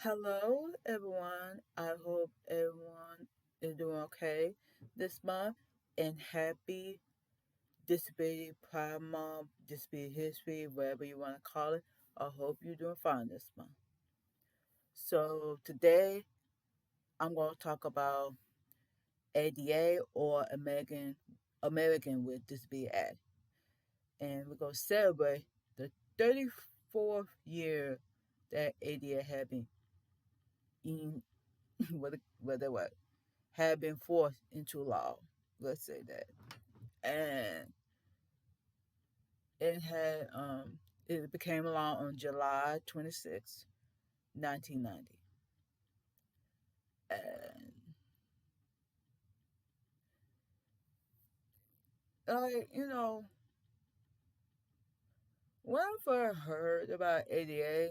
Hello, everyone. I hope everyone is doing okay this month. And happy Disability Pride Month, Disability History, whatever you want to call it. I hope you're doing fine this month. So, today I'm going to talk about ADA or American with Disability Act. And we're going to celebrate the 34th year that ADA had been in, what had been forced into law. Let's say that. And it had it became law on July 26, 1990. And like, when I first heard about ADA,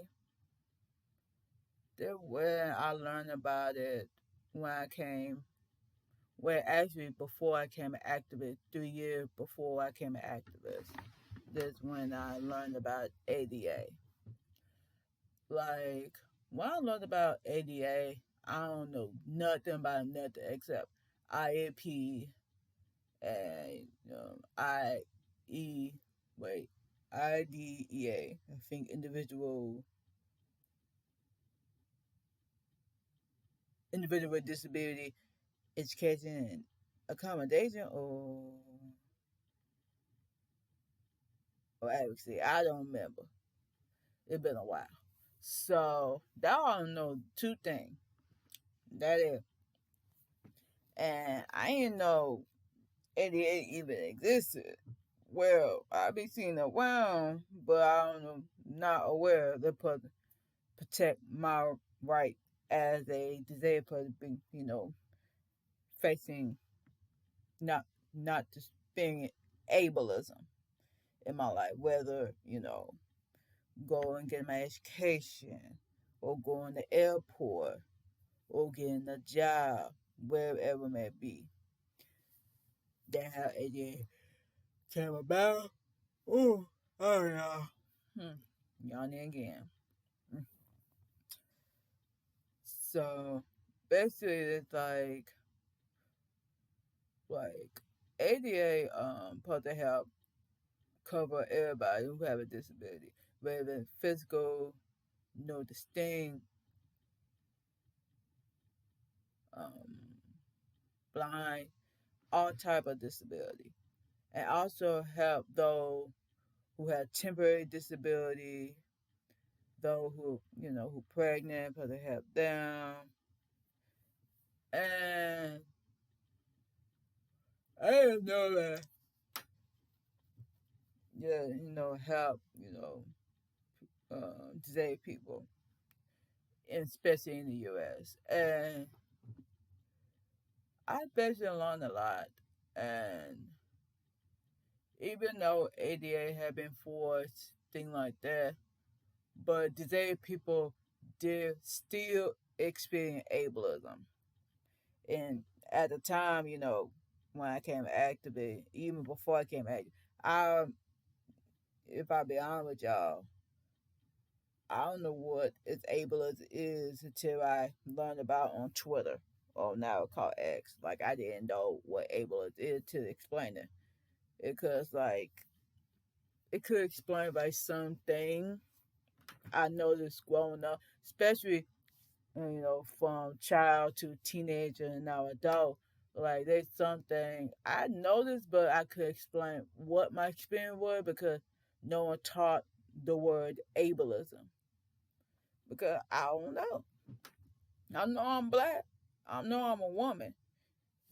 when I learned about it when I came well actually before I came an activist, 3 years before I came an activist. That's when I learned about ADA. Like when I learned about ADA, I don't know nothing about nothing except IAP and I E wait IDEA. I think individual with disability education and accommodation or advocacy. I don't remember. It's been a while. So that I don't know two things. That is, and I didn't know ADA even existed. Well, I be seeing around, but I don't know, not aware of the protect my right as a disabled person, facing not not just being ableism in my life, whether go and get my education, or going to the airport, or getting a job, wherever it may be. That's how ADA came about. Oh, oh yeah. Yawning again. Mm. So basically, it's like ADA supposed to help cover everybody who have a disability, whether it's physical, distinct, um, blind, all type of disability, and also help those who have temporary disability, those who pregnant, supposed to help them, and I didn't know that. Yeah, help disabled people, especially in the U.S. And I basically learned a lot. And even though ADA had been forced, things like that, but disabled people did still experience ableism. And at the time, when I came active, even before I came active, I, if I be honest with y'all, I don't know what its ableism is until I learned about on Twitter, or now it's called X. Like I didn't know what ableism is to explain it, because like it could explain by something I noticed growing up, especially from child to teenager and now adult. Like there's something I noticed, but I could explain what my experience was because no one taught the word ableism. Because I don't know. I know I'm black. I know I'm a woman.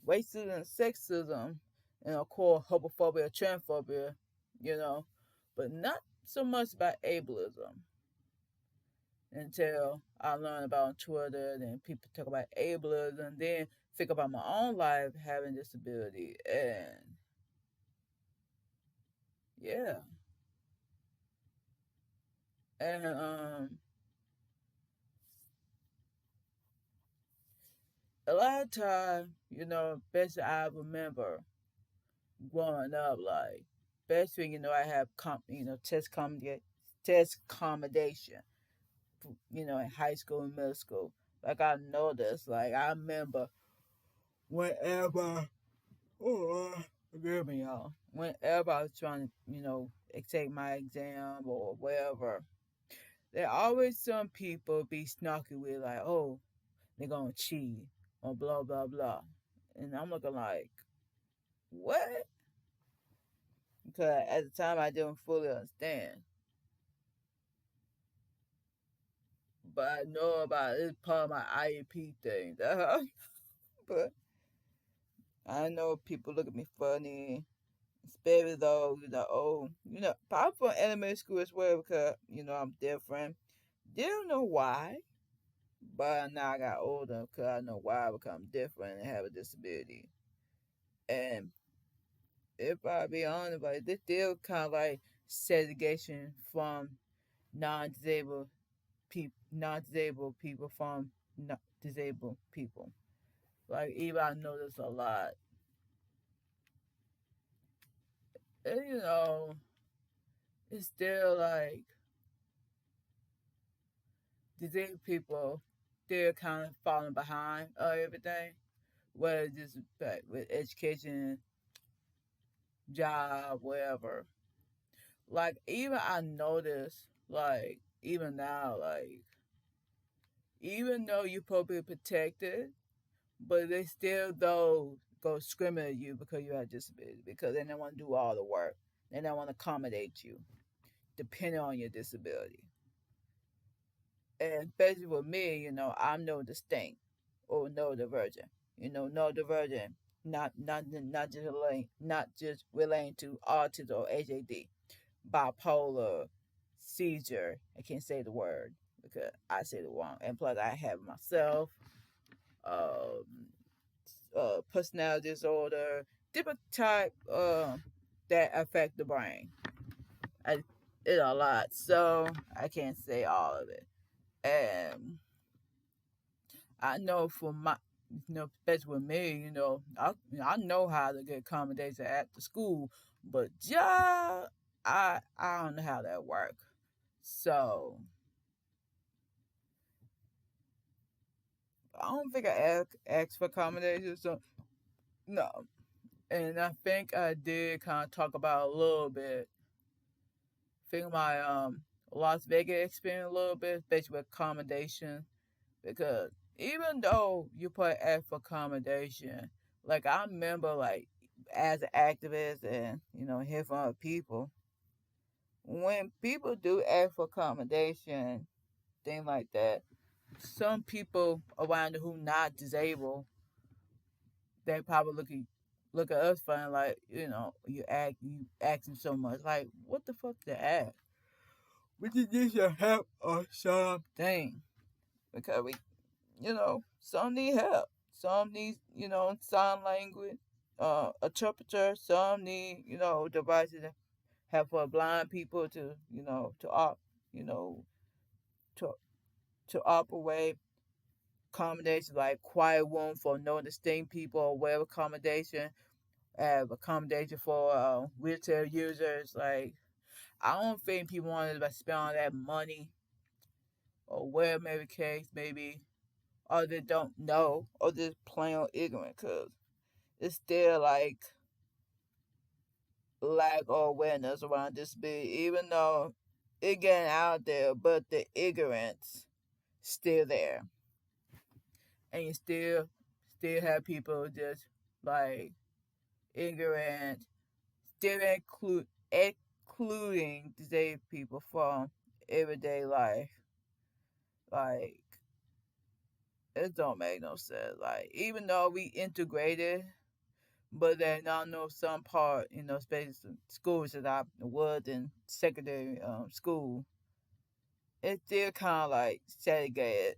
Racism, sexism, and of course homophobia, transphobia, you know, but not so much about ableism until I learned about on Twitter. Then people talk about ableism, and then think about my own life having disability, and yeah, and a lot of time, best I remember growing up, like best thing I have test accommodation in high school and middle school. Like I noticed, like I remember whenever, oh, forgive me, y'all. Whenever I was trying to, take my exam or whatever, there always some people be snarky with like, oh, they're gonna cheat or blah blah blah, and I'm looking like, what? Because at the time I didn't fully understand, but I know about it. It's part of my IEP thing. But I know people look at me funny, especially though oh, probably from elementary school as well because I'm different. Didn't know why, but now I got older because I know why I become different and have a disability. And if I be honest, like this still kind of like segregation from non-disabled people from not disabled people. Like even I notice a lot, and it's still like disabled people still kind of falling behind everything. Whether it's just like with education, job, whatever. Like even I notice, like even now, like even though you're probably protected, but they still though go screaming at you because you have a disability because they don't want to do all the work. They don't want to accommodate you, depending on your disability. And especially with me, I'm no distinct or no divergent. No divergent, not just relating to autism or ADHD, bipolar, seizure. I can't say the word because I say the wrong. And plus, I have myself. Um, Personality disorder, different type that affect the brain. I it a lot, so I can't say all of it. And I know for my, especially with me, I know how to get accommodation at the school, but job, I don't know how that work. So I don't think I asked for accommodation. So no, and I think I did kind of talk about a little bit. Think my Las Vegas experience a little bit, especially with accommodation, because even though you put ask for accommodation, like I remember like as an activist and hear from other people, when people do ask for accommodation, things like that, some people around who not disabled, they probably look at us funny like, you asking so much. Like, what the fuck to ask? We just need your help or something. Because some need help. Some need, sign language, interpreter. Some need, devices that have for blind people to, you know, to to operate accommodations like quiet room for no distinct people or web accommodation, have accommodation for wheelchair users. Like I don't think people want to spend all that money or whatever maybe case maybe, or they don't know, or just plain old ignorant. Cause it's still like lack of awareness around disability, even though it getting out there, but the ignorance still there, and you still have people just like ignorant, still including disabled people from everyday life. Like it don't make no sense. Like even though we integrated, but then I know some part, especially schools that I was in secondary school, it's still kind of like segregated,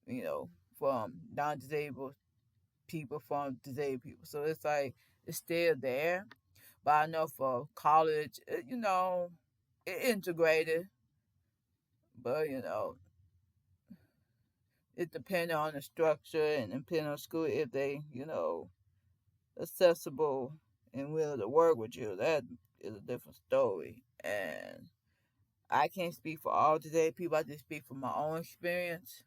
you know, from non-disabled people from disabled people. So it's like it's still there, but I know for college, it integrated, but it depends on the structure and depending on school if they, accessible and willing to work with you. That is a different story. And I can't speak for all today people. I just speak from my own experience.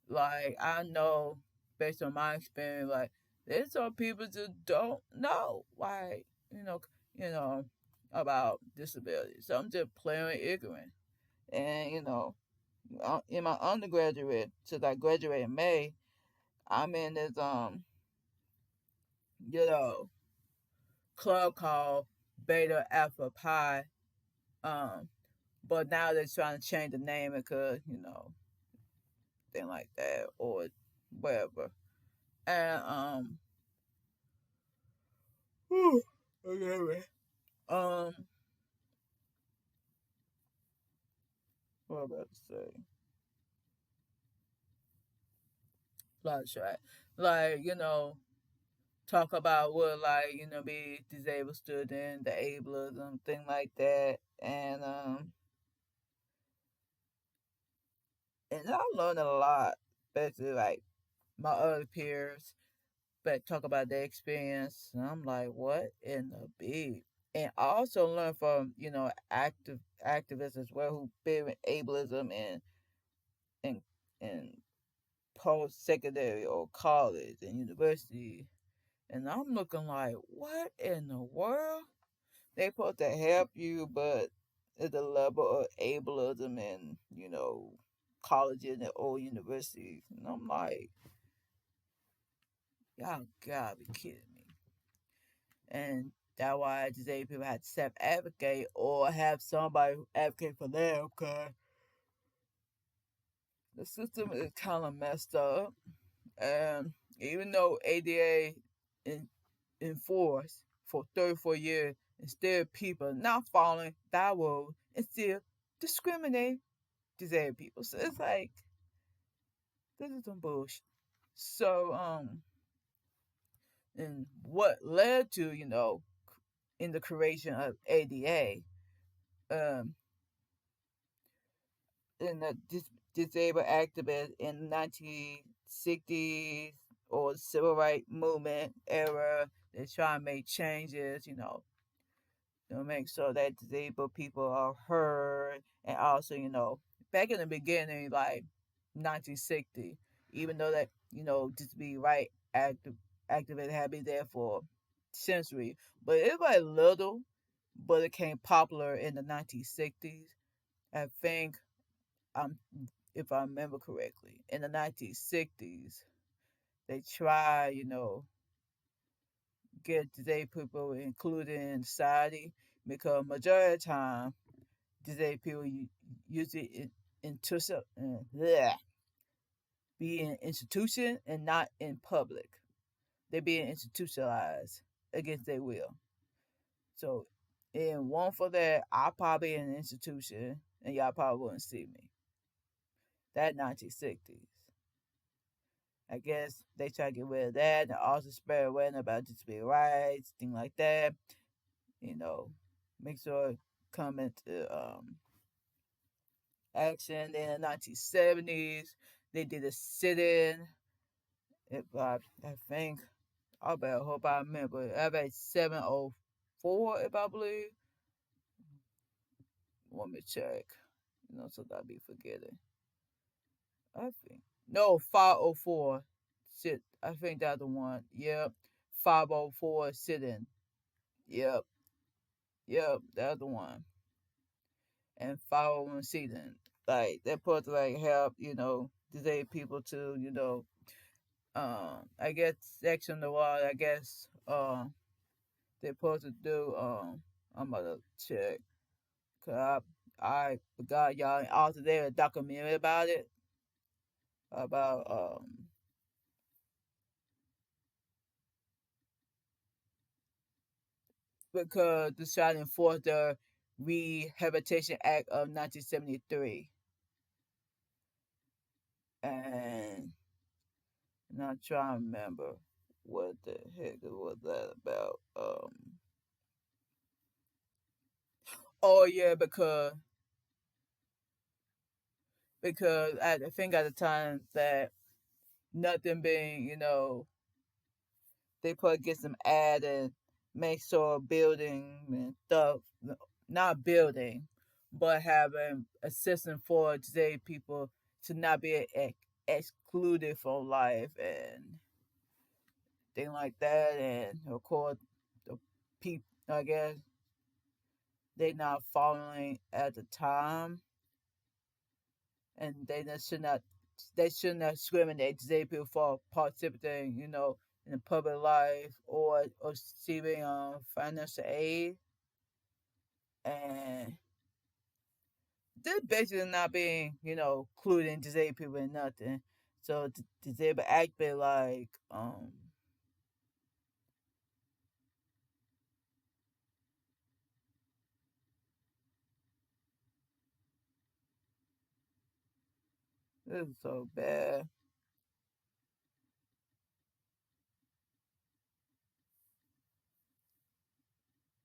Like I know, based on my experience, like there's some people just don't know, like you know about disabilities. So I'm just plain ignorant, and in my undergraduate, since I graduated in May, I'm in this you know club called Beta Alpha Pi. Um, but now they're trying to change the name because thing like that or whatever. And whew, okay, um, what am I about to say? Like, right, like talk about what like be disabled student, the ableism, thing like that, and I learned a lot, especially like my other peers, but talk about their experience, and I'm like, what in the beat? And I also learn from activists as well who been with ableism in in post secondary or college and university, and I'm looking like, what in the world? They supposed to help you, but at the level of ableism in colleges and old universities, and I'm like, y'all gotta be kidding me. And that's why disabled people had to self advocate or have somebody advocate for them because the system is kind of messed up. And even though ADA in enforced for 34 years, and still people not following that rule and still discriminate disabled people. So it's like this is some bullshit. So and what led to in the creation of ADA, um, in the disabled activists in the 1960s or civil rights movement era, they try to make changes, to make sure that disabled people are heard, and also, back in the beginning, like 1960, even though that just be right activists had been there for centuries, but it was little, but it became popular in the 1960s. I think um if I remember correctly, in the 1960s, they tried, get disabled people included in society because majority of the time, disabled people usually bleh, be in institution and not in public. They being institutionalized against their will. So, in one for that, I probably in an institution, and y'all probably wouldn't see me. That 1960s. I guess they try to get rid of that and also spread awareness about disability rights, things like that. You know, make sure it come into action. Then in the 1970s, they did a sit-in. I think, hope I remember. About 704, if I believe. Let me check. So that I be forgetting. I think. No, 504. Sit. I think that's the one. Yep. 504 sit-in. Yep. Yep. That's the one. And 501 sit-in. Like, they're supposed to, like, help, disabled people to, I guess section the water, I guess they're supposed to do I'm gonna check cause I forgot y'all also there a documentary about it about because the trying to enforce the Rehabilitation Act of 1973, and I'm not trying to remember what the heck was that about. Oh yeah, because I think at the time that nothing being, they put get some ad and make sure building and stuff, not building, but having a system for disabled people to not be excluded from life and things like that. And of course, the people, I guess, they not following at the time, and they should not discriminate disabled people for participating, in the public life or receiving financial aid. And they're basically not being, including disabled people in nothing. So disabled act be like, this is so bad.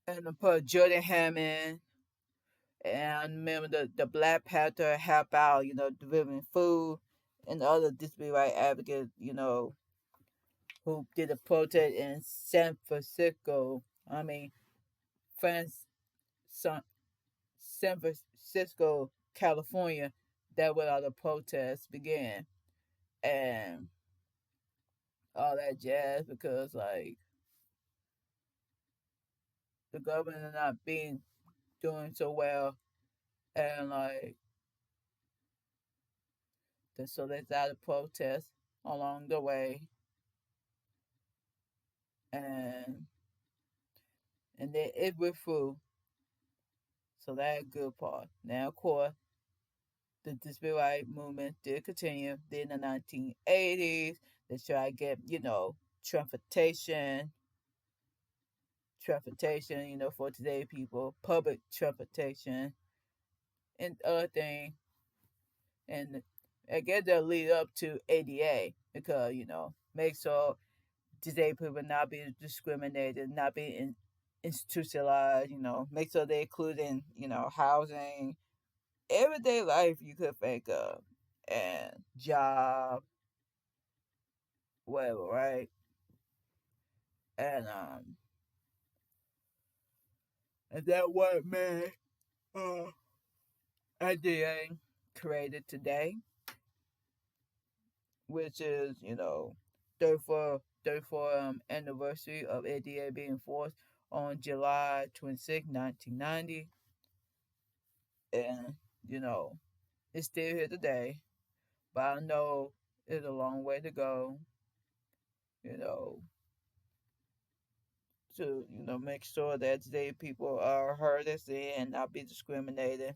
And to put Jordan Hammond, and I remember the Black Panther help out, delivering food, and the other disability right advocates, who did a protest in San Francisco. I mean, France, San, San Francisco, California. That where all the protests began, and all that jazz because like the government are not being doing so well, and like so they started protests along the way, and then it went through. So that good part. Now, of course, the disability right movement did continue. Then in the 1980s, they tried to get, transportation, for today people, public transportation, and other thing. And I guess they'll lead up to ADA because, make sure disabled people not be discriminated, not be institutionalized, make sure they include in, housing, everyday life you could think of, and job, whatever, right? And that what man uh ADA created today, which is, 34 anniversary of ADA being enforced on July 26, 1990. And, you know, it's still here today. But I know it's a long way to go, you know, to, make sure that today people are heard as they and not be discriminated.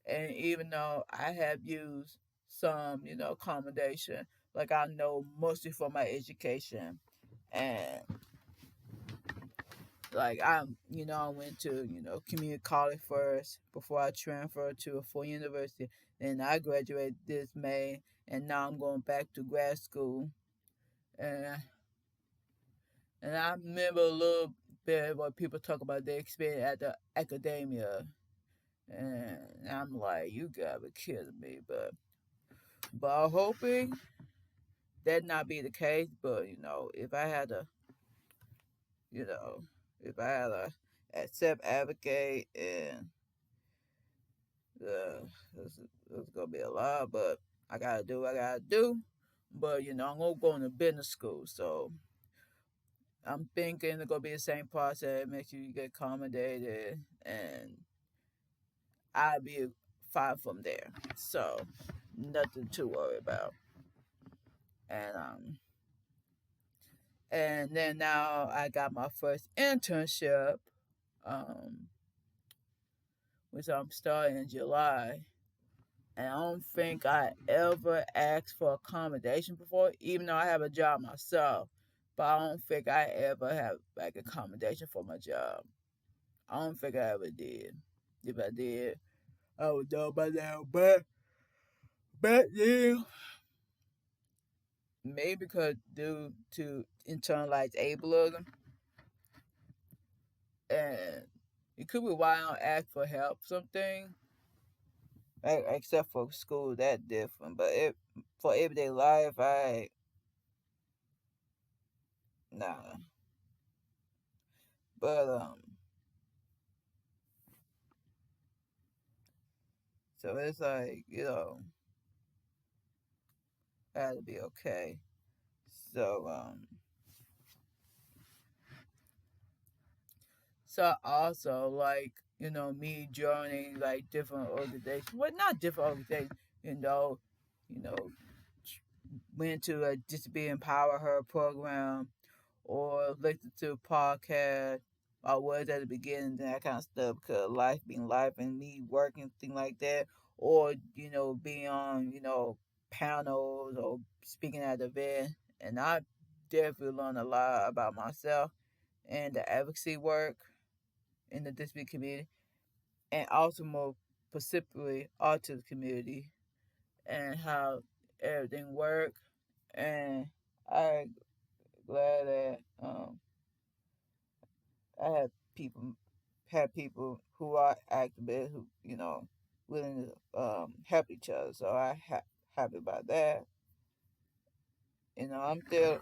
And even though I have used some, accommodation, like I know mostly for my education. And like I went to, community college first before I transferred to a full university. And I graduated this May, and now I'm going back to grad school. And and I remember a little bit what people talk about their experience at the academia. And I'm like, you gotta be kidding me. But I'm hoping that not be the case. But if I had to, you know, if I had to accept advocate, and it's gonna be a lot, but I gotta do what I gotta do. But I'm gonna go into business school, so I'm thinking it's gonna be the same process. Make sure you get accommodated, and I'll be fine from there. So nothing to worry about. And then now I got my first internship, um, which I'm starting in July. And I don't think I ever asked for accommodation before, even though I have a job myself. But I don't think I ever have like accommodation for my job. I don't think I ever did. If I did, I would know by now. But yeah, maybe because due to internalized ableism, and it could be why I don't ask for help. Something except for school, that different. But for everyday life, I nah. But So it's like, gotta be okay. So so also like, me joining like different organizations. Well, not different organizations, you know, you know, went to a Disability Empower Her program or listen to a podcast. I was at the beginning, that kind of stuff, because life being life and me working, things like that. Or, being on, panels or speaking at the event. And I definitely learned a lot about myself and the advocacy work in the disability community, and also more specifically autism community and how everything works. And I glad that I people people who are activists who willing to help each other. So happy about that. I'm still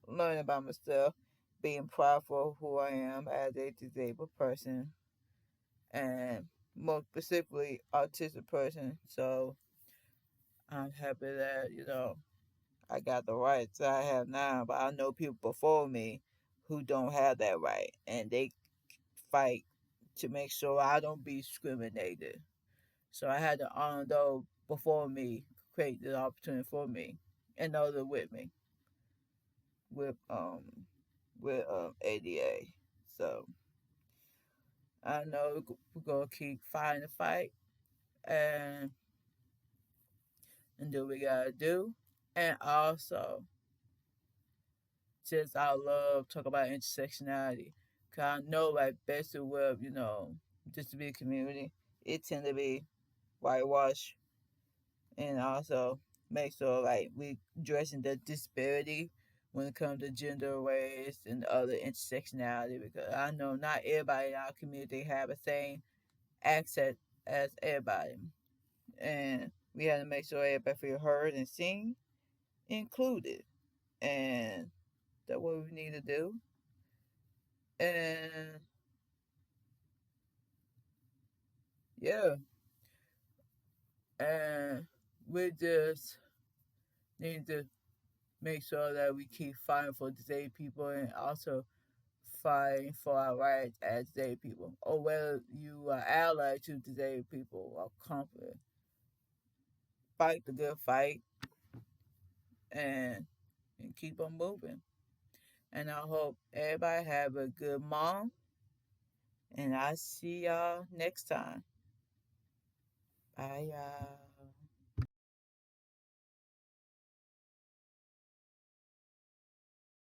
learning about myself, being proudful of who I am as a disabled person, and more specifically autistic person. So I'm happy that I got the rights I have now, but I know people before me who don't have that right, and they fight to make sure I don't be discriminated. So I had to honor those before me, create the opportunity for me, and others with me with ADA. So I know we're gonna keep fighting the fight and do what we gotta do, and also just I love talk about intersectionality. Cause I know like basically with disability community, it tend to be whitewashed, and also make sure like we addressing the disparity when it comes to gender, race, and other intersectionality. Because I know not everybody in our community have the same access as everybody, and we have to make sure everybody feel heard and seen, included, and that's what we need to do. And yeah, and we just need to make sure that we keep fighting for disabled people and also fighting for our rights as disabled people, or whether you are allied to disabled people or confident. Fight the good fight and keep on moving. And I hope everybody have a good mom. And I see y'all next time. Bye, y'all.